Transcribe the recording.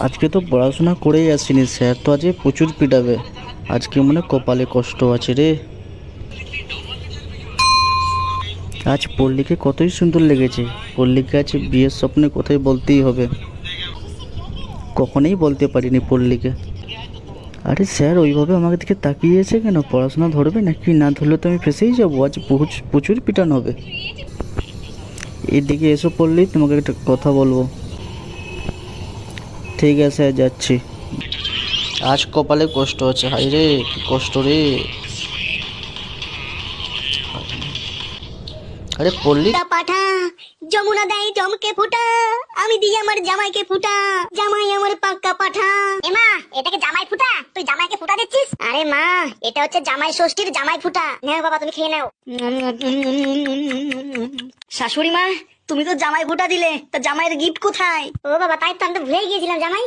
আজকে তো পড়াশোনা করেই আসিনি, স্যার তো আজকে প্রচুর পিটাবে। আজকে মনে কপালে কষ্ট আছে রে। আজ পল্লীকে কতই সুন্দর লেগেছে। পল্লীকে আজ বিয়ের স্বপ্নে কোথায় বলতেই হবে। কখনোই বলতে পারিনি পল্লীকে। আরে স্যার ওইভাবে আমাকে দিকে তাকিয়েছে কেন? পড়াশোনা ধরবে নাকি? না ধরলে তো আমি ফেঁসেই যাবো। আজ প্রচুর পিটান হবে। এদিকে এসো পল্লী, তোমাকে একটা কথা বলবো। ঠিক আছে যাচ্ছি। আজ কপালে কষ্ট আছে, হাই রে কি কষ্ট রে। আরে পল্লী, পাঠা যমুনা দেয় জমকে ফুটা, আমি দিই আমার জামাইকে ফুটা, জামাই আমার পাক্কা পাঠা। এমা, এটাকে জামাই ফুটা? তুই জামাইকে ফুটা দিচ্ছিস? আরে মা, এটা হচ্ছে জামাই ষষ্ঠীর জামাই ফুটা। নাও বাবা, তুমি খেয়ে নাও। শাশুড়ি মা, তুমি তো জামাই ফুটা দিলে, তা জামাইয়ের গিফট কোথায়? ও বাবা, তাই তো আমি তো ভুলে গিয়েছিলাম। জামাই